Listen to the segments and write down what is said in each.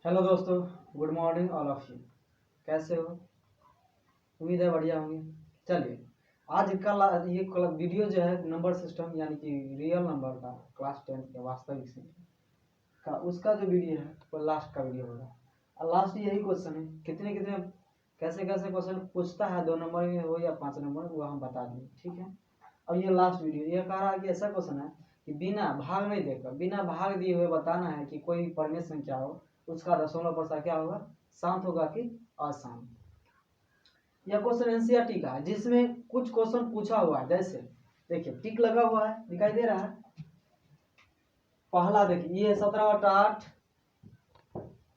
Hello दोस्तों, good morning all of you. कैसे हो? उम्मीद है बढ़िया होंगे। चलिए, आज का ये वीडियो जो है नंबर सिस्टम यानी कि रियल नंबर का क्लास 10 के वास्तविक संख्या का उसका जो वीडियो है वो लास्ट का वीडियो होगा। और लास्ट यही क्वेश्चन है, कितने कितने कैसे कैसे क्वेश्चन पूछता है, 2 नंबर में हो या 5 नंबर, वो हम बता देंगे। ठीक है। अब ये लास्ट वीडियो ये कह रहा है कि ऐसा क्वेश्चन है कि बिना भाग नहीं देकर, बिना भाग दिए हुए बताना है कि कोई परिमेय संख्या हो, उसका दशमलव प्रसार क्या होगा, शांत होगा कि अशांत। यह क्वेश्चन एनसीईआरटी का है, जिसमें कुछ क्वेश्चन पूछा हुआ है। जैसे देखिए, टिक लगा हुआ है, दिखाई दे रहा है। पहला देखिए, ये 17/8,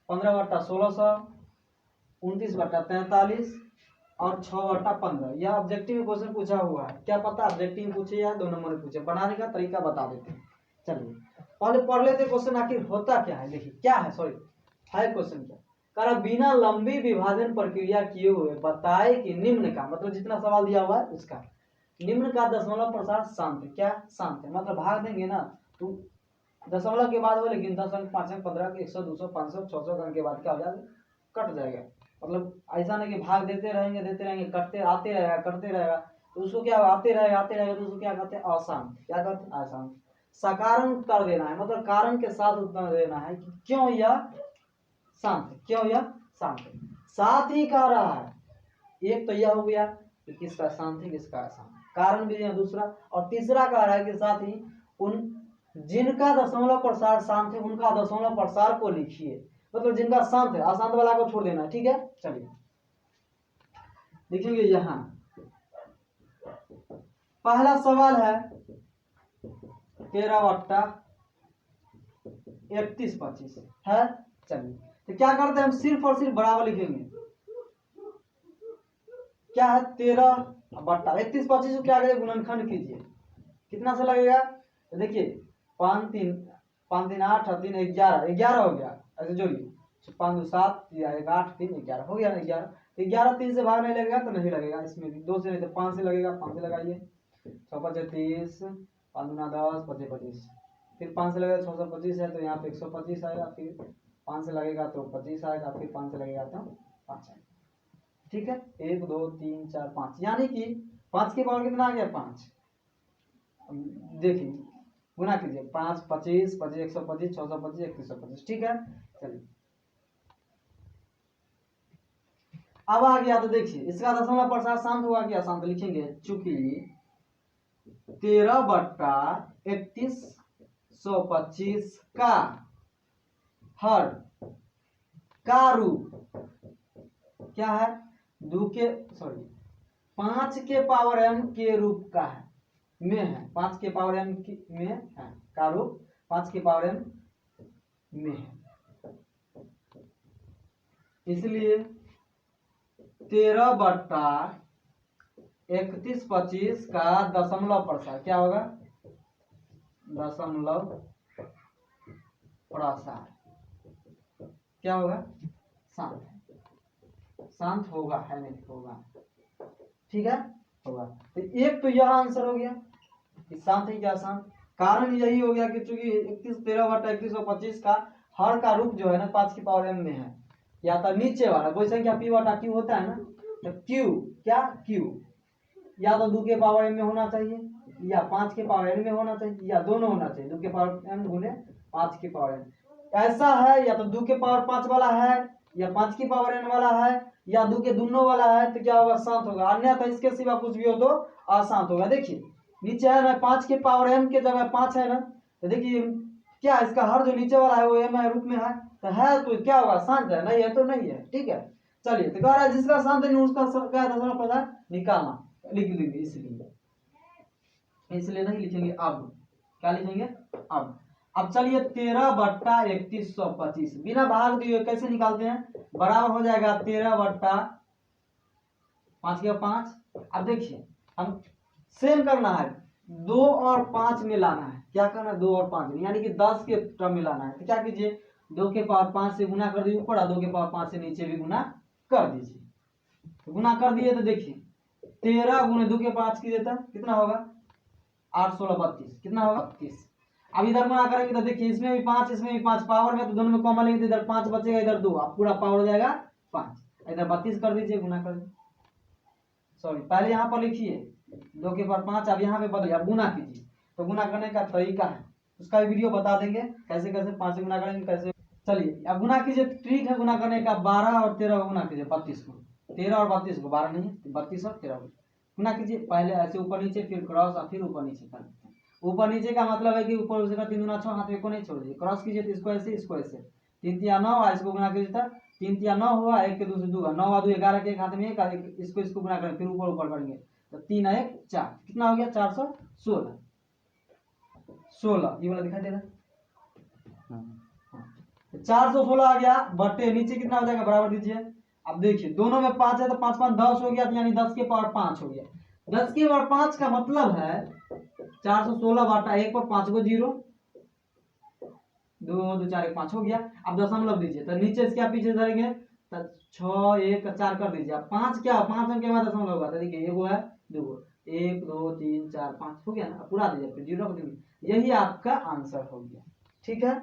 15/1600, 29/43 और 6/15। यह ऑब्जेक्टिव में क्वेश्चन पूछा हुआ है। क्या पता ऑब्जेक्टिव में पूछे या 2 नंबर में पूछे, बनाने का तरीका बता देते हैं। चलिए पहले पढ़ लेते क्वेश्चन आखिर होता क्या है। देखिए क्या है, सॉरी है क्वेश्चन क्या करा, बिना लंबी विभाजन प्रक्रिया किए हुए बताए कि निम्न का, मतलब जितना सवाल दिया हुआ है उसका, निम्न का दशमलव प्रसार शांत है। क्या शांत है? मतलब भाग देंगे ना तो दशमलव के बाद वो, लेकिन 10 अंक 5 अंक 15 अंक 100 200 500 600 अंक के बाद क्या हो जाएगा, कट जाएगा। मतलब ऐसा नहीं कि भाग देते रहेंगे कटते आते रहेगा कटते रहेगा, तो उसको क्या आते रहेगा तो उसको क्या कहते हैं, अशांत। क्या कहते हैं? अशांत। सकारण उत्तर देना है, मतलब कारण के साथ उत्तर देना है कि क्यों यह शांत है, क्यों यह शांत है। साथ ही कह रहा है, एक तो यह हो गया कि किसका शांत है किसका अशांत, कारण भी है दूसरा, और तीसरा कह रहा है कि साथ ही उन जिनका दशमलव प्रसार शांत है उनका दशमलव प्रसार को लिखिए। मतलब जिनका शांत है, अशांत वाला को छोड़ देना। ठीक है, चलिए लिखेंगे। यहां पहला सवाल है 13/31 है। चलिए तो क्या करते हैं, हम सिर्फ और सिर्फ बराबर लिखेंगे। क्या है, 13/31 को क्या करें, गुणनखंड कीजिए। कितना से लगेगा? तो देखिए 5 3 5 3 8 और 3 11, 11 हो गया। ऐसे जोड़िए, 5 2 7 1 8 3 11 हो गया ना 11। तो 11 3 से भाग नहीं लगेगा तो नहीं लगेगा, इसमें भी 2 से नहीं तो 5 से लगेगा। 5 से लगाइए, 6 5 30, 5 दूना 10, 25 25। फिर 5 से लगेगा, 625 है तो यहाँ पे 125 आएगा। फिर 5 से लगेगा तो 25 आएगा, फिर 5 से लगेगा तो 5 आएगा। ठीक है, 1 2 3 4 5, यानी कि 5 के पावर कितना आ गया, 5। देखिए गुना कीजिए, 5 25 25 125 625 3125। ठीक है, चलिए अब आ गया। तो देखिए इसका दशमलव प्रसार शांत हुआ कि अशांत, लिखेंगे चूंकि 13/3125 का हर का रूप क्या है, 5 के पावर m के रूप का है, में है। 5 के पावर m में है का रूप 5 के पावर m में है। इसलिए 13/3125 का दशमलव प्रसार क्या होगा, दशमलव प्रसार क्या होगा, शांत है। शांत होगा, है नहीं होगा। ठीक है, होगा। तो एक तो यह आंसर हो गया कि शांत है क्या शांत। कारण यही हो गया कि चूंकि 13/3125 का हर का रूप जो है ना 5 की पावर m में है, या तो नीचे वाला कोई संख्या p/q होता है ना, तो q क्या q या तो 2 के पावर m में होना चाहिए या 5 के पावर n में होना चाहिए, या दोनों होना चाहिए, 2 के पावर m गुने 5 के पावर n। ऐसा है, या तो 2 के पावर 5 वाला है या 5 की पावर n वाला है या 2 के दोनों वाला है, तो क्या होगा, शांत होगा। अन्यथा इसके सिवा कुछ भी हो तो अशांत होगा। देखिए नीचे है ना 5 के पावर m के जगह 5 है ना, तो देखिए क्या इसका हर जो नीचे वाला है वो m है रूप में है, तो क्या होगा, शांत है। नहीं है तो नहीं है। ठीक है, चलिए तो कह रहा है जिसका शांत नहीं उसका क्या दशमलव प्रसार निकालना, लिख लेंगे। इसलिए नहीं लिखेंगे, अब क्या लिखेंगे, अब चलिए 13/3125 बिना भाग दिए कैसे निकालते हैं, बराबर हो जाएगा 13/5 के 5। अब देखिए हम सेम करना है, 2 और 5 में लाना है। क्या करना है, 2 और 5 में, यानी कि 10 के टर्म में लाना है। तो क्या कीजिए, 2 के पावर 5 से गुना कर दीजिए ऊपर और 2 के पावर 5 से नीचे भी गुना कर दीजिए। तो गुना कर दिए तो देखिए 13 गुने 2 के 5 की देता कितना होगा, 8 16 32, कितना होगा 32। अब इधर गुणा करेंगे तो देखिए इसमें भी 5 इसमें भी 5, पावर में तो दोनों में कॉमन लेंगे तो इधर 5 बचेगा, इधर 2, अब पूरा पावर हो जाएगा 5, इधर 32 कर दीजिए, गुना कर दीजिए। सॉरी, पहले यहाँ पर लिखिए 2 के पावर 5, अब यहाँ पे बदलिए, अब गुना कीजिए। तो गुना करने का तरीका है, उसका भी वीडियो बता देंगे कैसे कैसे 5 से गुना करेंगे कैसे। चलिए अब गुना कीजिए, ट्रिक है गुना करने का। 12 और 13 को गुना कीजिए, 32 को, 13 और 32 को, 12 नहीं 32 और 13 को गुना कीजिए। पहले ऐसे ऊपर नीचे, फिर क्रॉस और फिर ऊपर नीचे कर देते हैं। ऊपर नीचे का मतलब है कि ऊपर उसका 3 दूना 6, हाथ में को नहीं छोड़ दीजिए। क्रॉस कीजिए तो इसको ऐसे इसको ऐसे, 3 तिया 9, इसको गुना कीजिए तो 3 तिया 9 हुआ, 1 के 2 से 2, 9 और 2 11 के एक हाथ में, एक इसको इसको गुना करेंगे, फिर ऊपर ऊपर करेंगे तो 3 और 1 4, कितना हो गया 416। 16 ये वाला दिखाई दे रहा है, 416 आ गया। बटे नीचे कितना हो जाएगा, बराबर दीजिए। अब देखिए दोनों में 5 है तो 5 5 10 हो गया, यानी 10 के पावर 5 हो गया। 10 के पावर 5 का मतलब है 416 बाटा 1 पर 5 को 0, 2 2 4 1 5 हो गया। अब दशमलव दीजिए तो नीचे से क्या पीछे धरेंगे तो 6 1 4 कर दीजिए। अब 5 क्या 5 अंक के बाद दशमलव होगा तो देखिए एगो है दो, 1 2 3 4 5 हो गया ना, पूरा दीजिए फिर 0 रख दीजिए। यही आपका आंसर हो गया, ठीक है।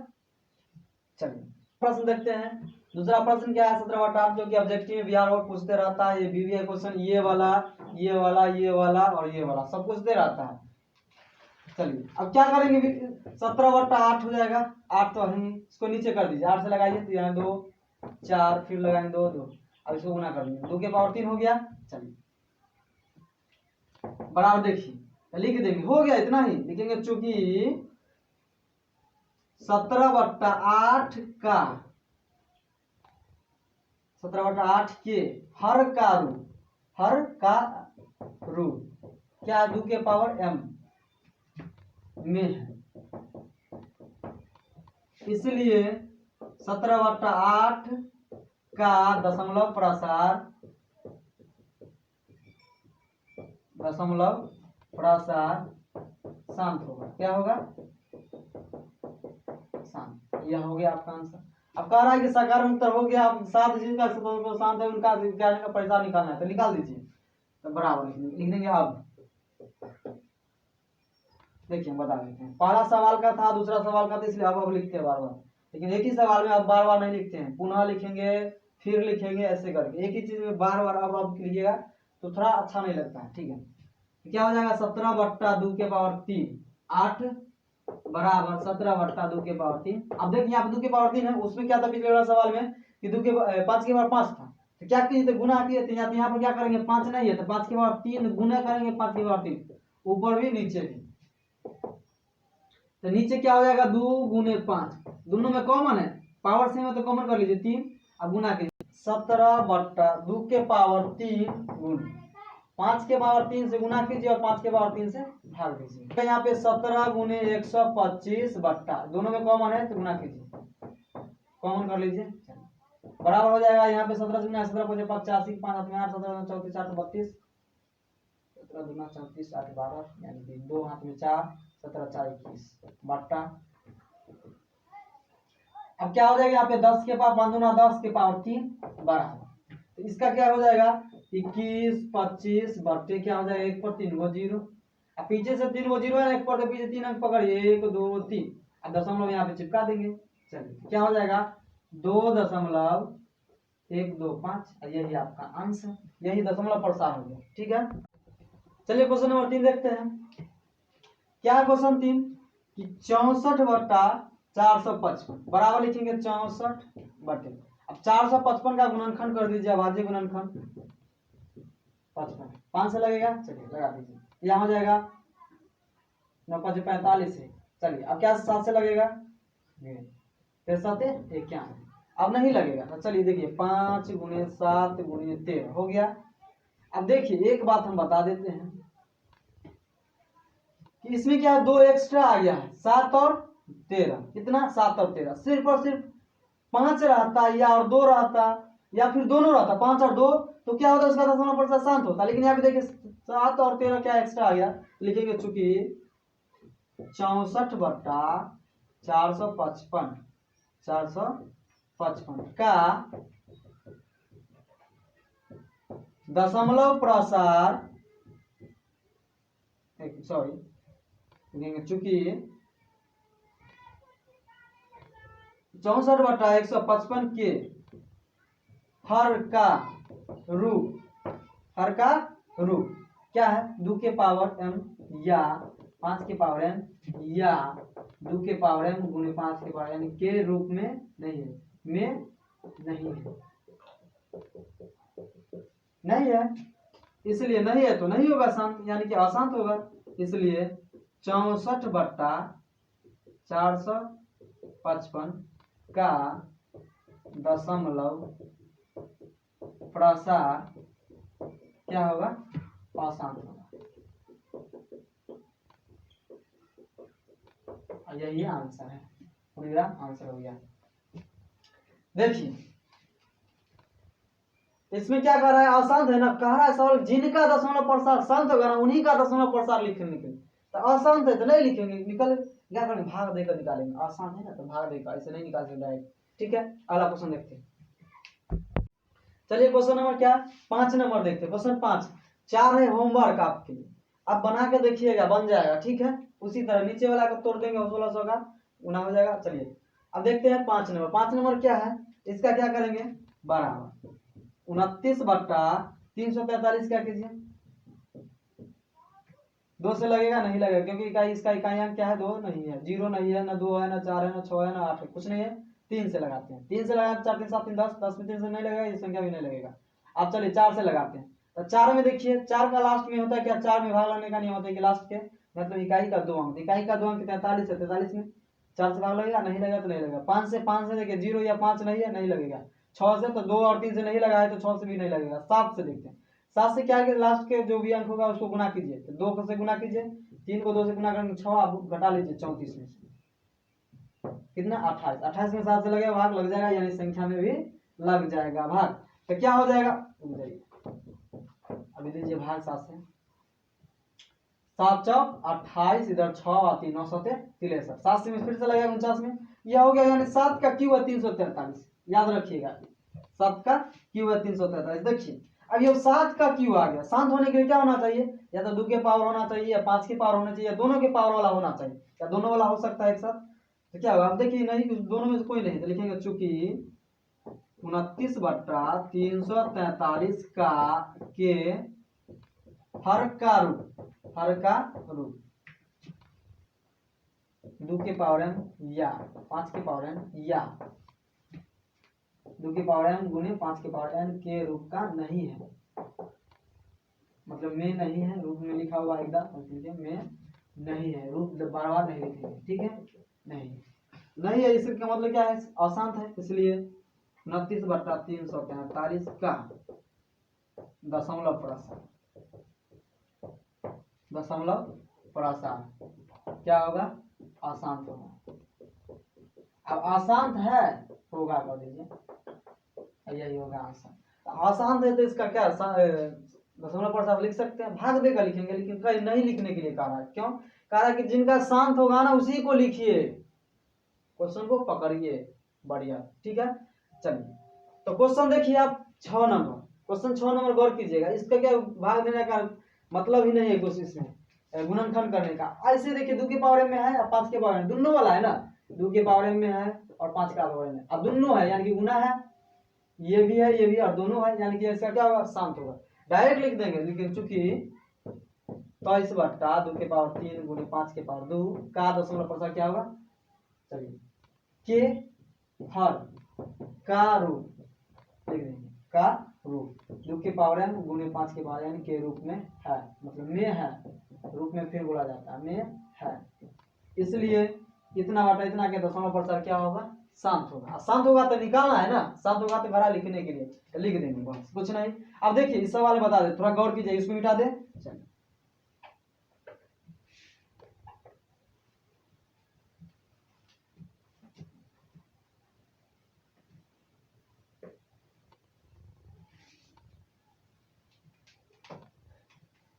चलिए प्रश्न देखते हैं। दूसरा प्रश्न क्या है, 17/8, जो कि ऑब्जेक्टिव में बिहार बोर्ड पूछते रहता है। ये बीवीए क्वेश्चन ये वाला ये वाला ये वाला और ये वाला सब पूछते रहता है। चलिए अब क्या करेंगे, 17/8 हो जाएगा। 8 तो है, इसको नीचे कर दीजिए, 8 से लगाइए तो यहाँ 2 4, फिर लगाएंगे 2 2, अब इसको गुना कर लेंगे, 2 के पावर 3 हो गया। चलिए बराबर देखिए लिख देंगे, हो गया इतना ही लिखेंगे, चूंकि 17/8 का 17/8 के हर का रू क्या 2 के पावर m में है, इसलिए 17/8 का दशमलव प्रसार शांत होगा। क्या होगा, शांत। यह हो गया आपका आंसर। अब कह रहा है कि सकारात्मक उत्तर हो गया। अब 7 जिनका शांत है उनका विज्ञान का परिणाम निकालना है, तो निकाल दीजिए। तो बराबर लिख देंगे। अब देखिए बता देते हैं, पहला सवाल का था, दूसरा सवाल का था, इसलिए अब लिखते हैं बार बार, लेकिन एक ही सवाल में अब बार बार नहीं लिखते हैं, पुनः लिखेंगे फिर लिखेंगे, ऐसे करके एक ही चीज में बार बार अब लिखिएगा तो थोड़ा अच्छा नहीं लगता है, ठीक है। क्या हो जाएगा, 17/2 के पावर 3 8 बराबर 17/2 के पावर 3। अब देखिए यहाँ पे 2 के पावर 3 है, उसमें क्या था पिछले वाला सवाल में कि 5 के पावर 5 था, तो क्या कीजिए तो गुना किए, तो यहाँ पर क्या करेंगे 5 नहीं है तो 5 के पावर 3 गुना करेंगे, 5 के पावर 3 ऊपर भी नीचे भी, तो नीचे क्या हो जाएगा 2 गुने 5, दोनों में कॉमन है, पावर सेम है तो कॉमन कर लीजिए 3। अब गुना कीजिए 17/2 के पावर 3 गुण 5 के पावर 3 से गुना कीजिए और 5 के पावर 3 से भाग दीजिए। तो यहाँ पे 17 गुने 125 बट्टा, दोनों में कॉमन है तो गुना कीजिए, कॉमन कर लीजिए, बराबर हो जाएगा। यहाँ पे 17 गुना 17 5 85, 5 हाथ में 8, 17 34 8 32, 17 दूना 34 8 12, यानी कि 2 हाथ में 4, 17 4 21 बट्टा। अब क्या हो जाएगा यहाँ पे 10 के पावर 5 दूना 10 के पावर 3 बराबर, तो इसका क्या हो जाएगा 21 25 बट्टे क्या हो जाएगा 1 पर 3 वो 0, अब पीछे से 3 वो 0 है, 1 पर तो पीछे 3 अंक पकड़िए 1 2 3, अब दशमलव यहाँ पे चिपका देंगे। चलिए क्या हो जाएगा 2.125, यही आपका आंसर, यही दशमलव प्रसार हो गया, ठीक है। चलिए क्वेश्चन नंबर 3 देखते हैं। क्या है क्वेश्चन 3 कि 64/455 बराबर लिखेंगे 64 बटे, अब 455 का गुणनखंड कर दीजिए, अभाज्य गुणनखंड 55 5 से लगेगा, चलिए लगा दीजिए, यहाँ हो जाएगा 9 5 45 है। चलिए अब क्या 7 से लगेगा, 7 51, अब नहीं लगेगा तो चलिए देखिए 5 गुने 7 गुने 13 हो गया। अब देखिए एक बात हम बता देते हैं कि इसमें क्या 2 एक्स्ट्रा आ गया है, 7 और 13, कितना 7 और 13, सिर्फ और सिर्फ 5 रहता या और 2 रहता या फिर दोनों रहता 5 और 2, तो क्या होता उसका दशमलव प्रसार शांत होता, लेकिन यहाँ पे देखिए 7 और 13 क्या एक्स्ट्रा आ गया, लिखेंगे चूंकि 64/455 का दशमलव प्रसार, सॉरी चूंकि 64/155 के हर का रूप क्या है? 2 के पावर m या 5 के पावर n या 2 के पावर m गुणे 5 के पावर n के रूप में नहीं है, नहीं है, इसलिए नहीं है तो नहीं होगा शांत, यानी कि अशांत होगा। इसलिए 64/455 का दशमलव प्रसार क्या होगा? अशांत होगा। यही आंसर है, मेरा आंसर हो गया। देखिए इसमें क्या कह रहा है? अशांत है ना, कह रहा है सवाल जिनका दशमलव प्रसार शांत होगा ना उन्हीं का दशमलव प्रसार लिखेंगे। तो अशांत है तो नहीं लिखेंगे, निकल क्या करेंगे? भाग देकर निकालेंगे। आसान है ना तो भाग देकर, ऐसे नहीं निकाल सकते डायरेक्ट। ठीक है, अगला क्वेश्चन देखते हैं। चलिए क्वेश्चन नंबर क्या? 5 नंबर देखते हैं। क्वेश्चन 5 4 है होमवर्क आपके लिए, आप बना के देखिएगा, बन जाएगा। ठीक है, उसी तरह नीचे वाला को तोड़ देंगे, 1600 का गुना हो जाएगा। चलिए अब देखते हैं 5 नंबर। 5 नंबर क्या है? इसका क्या करेंगे? बराबर 29/343 क्या कीजिए? 2 से लगेगा? नहीं लगेगा, क्योंकि इकाई इसका इकाइयां क्या है? 2 नहीं है, 0 नहीं है, ना 2 है, ना 4 है, ना 6 है, ना 8 है, कुछ नहीं है। 3 से लगाते हैं। 3 से लगाते 4 3 7 3 10, 10 में 3 से नहीं लगेगा, ये संख्या भी नहीं लगेगा। अब चलिए 4 से लगाते हैं। तो 4 में देखिए, 4 का लास्ट में होता है क्या? 4 में भाग लगने का नियम होता है कि लास्ट के मतलब इकाई का 2 अंक, इकाई का 2 अंक 43 है, 43 में 4 से भाग लगेगा? नहीं लगेगा तो नहीं लगेगा। 5 से देखिए 0 या 5 नहीं है, नहीं लगेगा। 6 से तो 2 और 3 से नहीं लगा है, तो 6 से भी नहीं लगेगा। 7 से देखते हैं। 7 से क्या है कि लास्ट के जो भी अंक होगा उसको गुना कीजिए, तो 2 से गुना कीजिए, 3 को 2 से गुना करेंगे 6, आप घटा लीजिए 34 में से कितना? 28। 28 में 7 से लगेगा, भाग लग जाएगा, यानी संख्या में भी लग जाएगा भाग। तो क्या हो जाएगा? अभी लीजिए भाग 7 से, 7 चौक 28, इधर 6 आती 9 7 63, 7 से में फिर से लगेगा 49 में, यह हो गया। यानी 7 का क्यू है 343, याद रखिएगा 7 का क्यू है 343। देखिए अब ये 7 का क्यू आ गया। शांत होने के लिए क्या होना चाहिए? या तो 2 के पावर होना चाहिए, या 5 के पावर होना चाहिए, या दोनों के पावर वाला होना चाहिए। या दोनों वाला हो सकता है एक साथ, तो क्या होगा? अब देखिए नहीं, दोनों में से कोई नहीं, तो लिखेंगे चूंकि 29/343 का के हर का रूप 2 के पावर m या 5 के पावर n या 2 के पावर m गुने 5 के पावर n के रूप का नहीं है, मतलब में नहीं है, रूप में लिखा हुआ एकदम में नहीं है, रूप बार बार नहीं लिखेंगे। ठीक है, नहीं है, इसका मतलब क्या है? अशांत है। इसलिए 29/343 का दशमलव प्रसार क्या होगा? अशांत होगा। अब अशांत है होगा कर दीजिए, यही होगा आंसर। अशांत है तो इसका क्या दशमलव प्रसार लिख सकते हैं, भाग देकर लिखेंगे, लेकिन कहीं नहीं लिखने के लिए कहा है। क्यों कहा है? कि जिनका शांत होगा ना उसी को लिखिए, क्वेश्चन को पकड़िए बढ़िया। ठीक है, चलिए तो क्वेश्चन देखिए आप 6 नंबर। क्वेश्चन 6 नंबर गौर कीजिएगा, इसका क्या भाग देने का मतलब ही नहीं है कुछ इसमें गुणनखंड करने का। ऐसे देखिए 2 के पावर m में है और 5 के पावर m, दोनों वाला है ना, 2 के पावर m में है और 5 का पावर m में, अब दोनों है यानी कि गुना है, ये भी है ये भी, और दोनों है, यानी कि इसका क्या होगा? शांत होगा। डायरेक्ट लिख देंगे, लेकिन चूंकि 23/2 के पावर 3 गुणे 5 के पावर 2 का दशमलव प्रसार क्या होगा? चलिए के हर का रूप लिख देंगे, का रूप 2 के पावर m गुणे 5 के पावर n के रूप में है, मतलब में है, रूप में फिर बोला जाता है, में है। इसलिए इतना बटा इतना के दशमलव प्रसार क्या होगा? शांत होगा। शांत होगा तो निकालना है ना, शांत होगा तो भरा लिखने के लिए तो लिख देंगे, बस कुछ नहीं। अब देखिए इस सवाल बता दे, थोड़ा गौर कीजिए, इसको मिटा दे। चलिए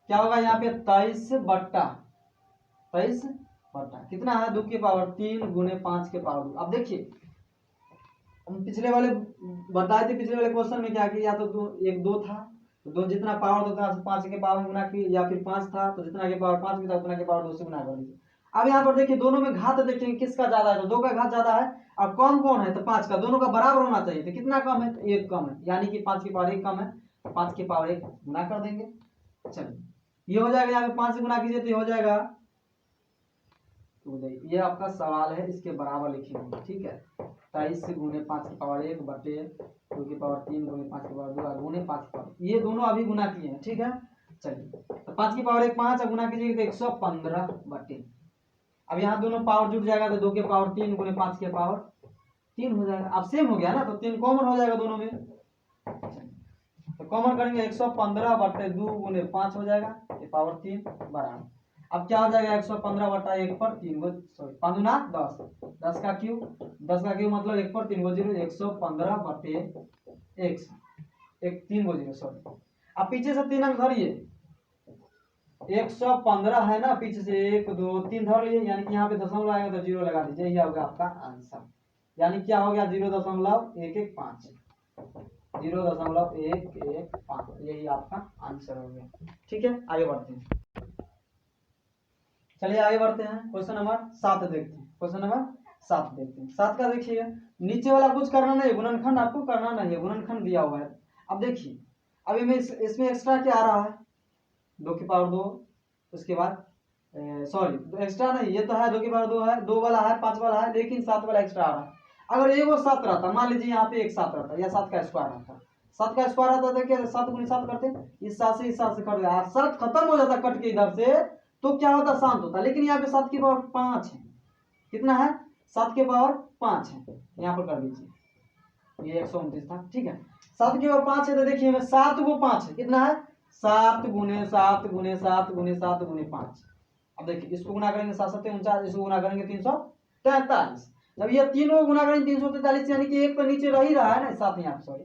क्या होगा यहाँ पे? 23/23 कितना है? 2 के पावर 3 गुणे 5 के पावर 2। अब देखिए हम पिछले वाले बताए थे, पिछले वाले क्वेश्चन में क्या किया? या तो 2 था तो 2 जितना पावर 2 था 5 के पावर में गुना की, या फिर 5 था तो जितना के पावर 5 में था उतना के पावर 2 से गुना कर दीजिए। अब यहाँ पर देखिए दोनों में घात देखेंगे किसका ज्यादा है, तो 2 का घात ज्यादा है। अब कम कौन है, तो 5 का। दोनों का बराबर होना चाहिए, तो कितना कम है, तो 1 कम है, यानी कि 5 की पावर 1 कम है, 5 की पावर 1 गुना कर देंगे। चलिए ये हो जाएगा, यहाँ पे 5 से गुना कीजिए तो ये हो जाएगा 2। ये आपका सवाल है, इसके बराबर लिखिए, ठीक है। 23 से गुने 5 की पावर 1 बटे 2 की पावर 3 गुने 5 की पावर 2 गुने 5 की पावर, ये दोनों अभी गुना किए हैं, ठीक है। चलिए तो 5 की पावर 1 5 गुना कीजिएगा तो 115 बटे, अब यहाँ दोनों पावर जुड़ जाएगा तो 2 के पावर 3 गुने 5 के पावर 3 हो जाएगा। अब सेम हो गया ना, तो 3 कॉमन हो जाएगा दोनों में, तो कॉमन करेंगे 115 बटे 2 गुने 5 हो जाएगा, ये पावर 3 बराबर। अब क्या हो जाएगा 115 बटा 1 पर 3 गो, सॉरी 5 गुना 10, 10 का क्यूब मतलब 1 पर 3 गो 0, 115 बटे 1 3 गो 0, सॉरी। अब पीछे से 3 अंक धरिए, 115 है ना, पीछे से 1 2 3 धर लिए, यानी कि यहाँ पे दशमलव आएगा तो 0 लगा दीजिए, यही होगा आपका आंसर। यानी क्या हो गया 0.115, 0.115, यही आपका आंसर हो गया, ठीक है। आगे बढ़ते हैं, चलिए आगे बढ़ते हैं, क्वेश्चन नंबर 7 देखते हैं। क्वेश्चन नंबर 7 देखते हैं। 7 का देखिए, नीचे वाला कुछ करना नहीं है, गुणनखंड आपको करना नहीं है, गुणनखंड दिया हुआ है। अब देखिए अभी में इसमें एक्स्ट्रा क्या आ रहा है, 2 की पावर 2, उसके बाद सॉरी एक्स्ट्रा नहीं, ये तो है 2 की पावर 2 है, 2 वाला है, 5 वाला है, लेकिन 7 वाला एक्स्ट्रा आ रहा है। अगर ये वो 7 रहता, मान लीजिए यहाँ पे एक 7 रहता या 7 का स्क्वायर रहता, 7 का स्क्वायर रहता तो क्या 7 गुने 7 करते, इस 7 से इस 7 से कट गया, 7 खत्म हो जाता कट के इधर से, तो क्या होता शांत होता। लेकिन यहाँ पे 7 की पावर 5 है, कितना है 7 के पावर 5 है, यहाँ पर कर दीजिए, ये 129 था, ठीक है। 7 की पावर 5 है, तो देखिए 7 को 5 है, कितना है 7 गुने 7 गुने 7 गुने 7 गुने 5। अब देखिए इसको गुना करेंगे 7 7 49, इसको गुना करेंगे 343। जब ये तीनों को गुना करेंगे 343, यानी कि एक तो नीचे रह ही रहा है ना, 7 यहाँ पे सॉरी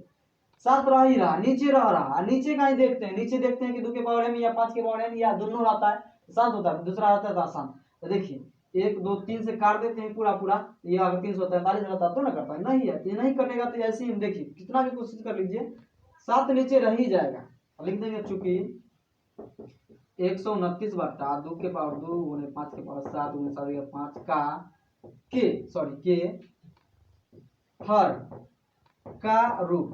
7 रह ही रहा, नीचे रह रहा, नीचे का ही देखते हैं, नीचे देखते हैं कि 2 के पावर m या 5 के पावर m या दोनों रहता है शांत होता है, दूसरा रहता है तो आसान। तो देखिए 1 2 3 से काट देते हैं पूरा पूरा, ये अगर 343 रहता तो ना करता है, नहीं है, ये नहीं कटेगा तो ऐसे ही देखिए कितना भी कोशिश कर लीजिए 7 नीचे रह ही जाएगा। लिख देंगे चूंकि 129 बटा 2 के पावर 2 गुने 5 के पावर 7 गुने 7 के 5 का के हर का रूप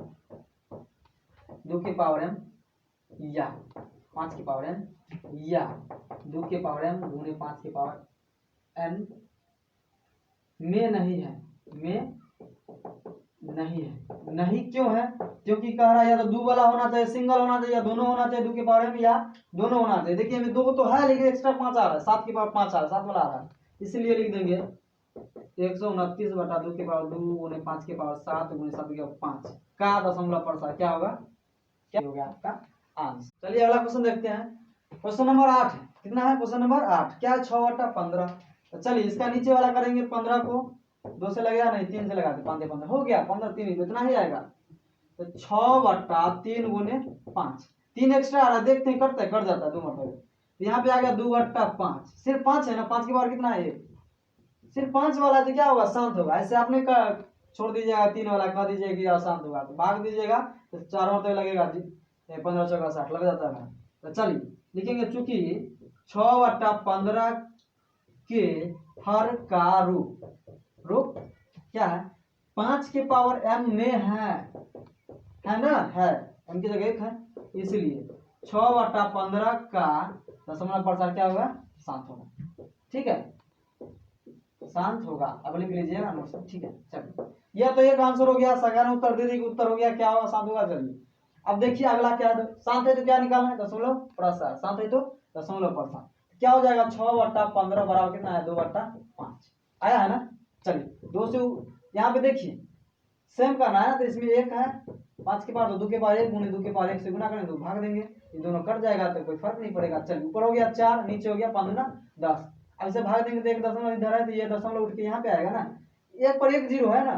2 के पावर m या 5 के पावर m या 2 के पावर m गुने 5 के पावर n में नहीं है, में नहीं है। नहीं क्यों है, क्योंकि कह रहा है या तो 2 वाला होना चाहिए, सिंगल होना चाहिए, या दोनों होना चाहिए, 2 के पावर m या दोनों होना चाहिए। देखिए हमें 2 तो है लेकिन एक्स्ट्रा 5 आ रहा है, 7 के पावर 5 आ रहा है, 7 वाला आ रहा है, इसलिए लिख देंगे 129 बटा 2 के पावर 2 गुने 5 के पावर 7 गुने 7 के पावर 5 का दशमलव प्रसार क्या होगा, क्या हो गया आपका आंसर। चलिए अगला क्वेश्चन देखते हैं, क्वेश्चन नंबर 8 है, कितना है क्वेश्चन नंबर 8, क्या है 6 बटा 15। तो चलिए इसका नीचे वाला करेंगे, 15 को 2 से लगेगा नहीं 3 से लगा दे, 5 15 हो गया, 15 3 इतना ही आएगा। तो 6 बटा 3 गुने 5, 3 एक्स्ट्रा आ रहा है, देखते हैं करता है, कट जाता है 2 मतलब, तो यहाँ पे आ गया 2 बटा 5, सिर्फ 5 है ना, 5 के बार कितना है, सिर्फ 5 वाला है तो क्या होगा शांत होगा। ऐसे आपने छोड़ दीजिएगा 3 वाला, कह दीजिएगा कि अशांत होगा, तो भाग दीजिएगा तो 4 मतलब लगेगा 15 चौका 60 लग जाता है। तो चलिए लिखेंगे चूंकि 6 बटा 15 के हर का रूप क्या है, 5 के पावर m में है ना, है m की जगह 1 है, इसलिए 6 बटा 15 का दशमलव प्रसार क्या होगा, शांत होगा, ठीक है, शांत होगा। अब लिख लीजिएगा नोट्स, ठीक है। चलिए यह तो एक आंसर हो गया, सगान उत्तर दे दी, उत्तर हो गया क्या होगा, शांत होगा। चलिए अब देखिए अगला क्या है, शांत है तो क्या निकालना है, दशमलव प्रसार, शांत है तो दशमलव प्रसार, क्या हो जाएगा 6 बटा 15 बराबर कितना है 2 बटा 5 आया है ना। चलिए 2 से यहाँ पे देखिए सेम करना है ना, तो इसमें 1 है, 5 के पावर 2 के पावर 1 गुने 2 के पावर 1 से गुना करेंगे तो भाग देंगे, ये दोनों कट जाएगा तो कोई फर्क नहीं पड़ेगा। चलिए ऊपर हो गया 4, नीचे हो गया 5 गुना 10, अब इसे भाग देंगे तो 1 दशमलव इधर है तो ये दशमलव उठ के यहाँ पे आएगा ना, 1 पर 1 0 है ना,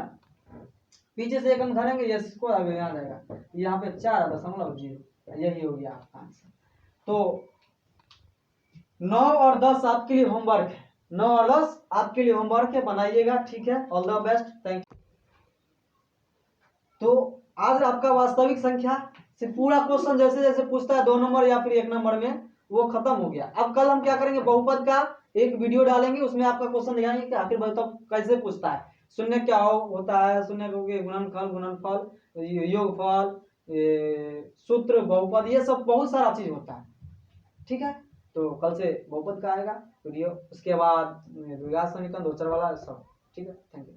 पीछे से 1 अंक धरेंगे ये इसको आगे यहाँ जाएगा, यहाँ पे 4.0, यही हो गया आपका आंसर। तो 9 और 10 आपके लिए होमवर्क है, 9 और 10 आपके लिए होमवर्क है, बनाइएगा, ठीक है। All the best, thank you. तो आज आपका वास्तविक संख्या से पूरा क्वेश्चन जैसे जैसे पूछता है 2 नंबर या फिर 1 नंबर में, वो खत्म हो गया। अब कल हम क्या करेंगे, बहुपद का एक वीडियो डालेंगे, उसमें आपका क्वेश्चन दिखाएंगे कि आखिर बताओ कैसे पूछता है, शून्य क्या होता है, शून्य हो गए, गुणनफल, योगफल, सूत्र, बहुपद, ये सब बहुत सारा चीज होता है। ठीक है, तो कल से बहुपद का आएगा वीडियो, उसके बाद द्विघात समीकरण, दो चर वाला सब। ठीक है, थैंक यू।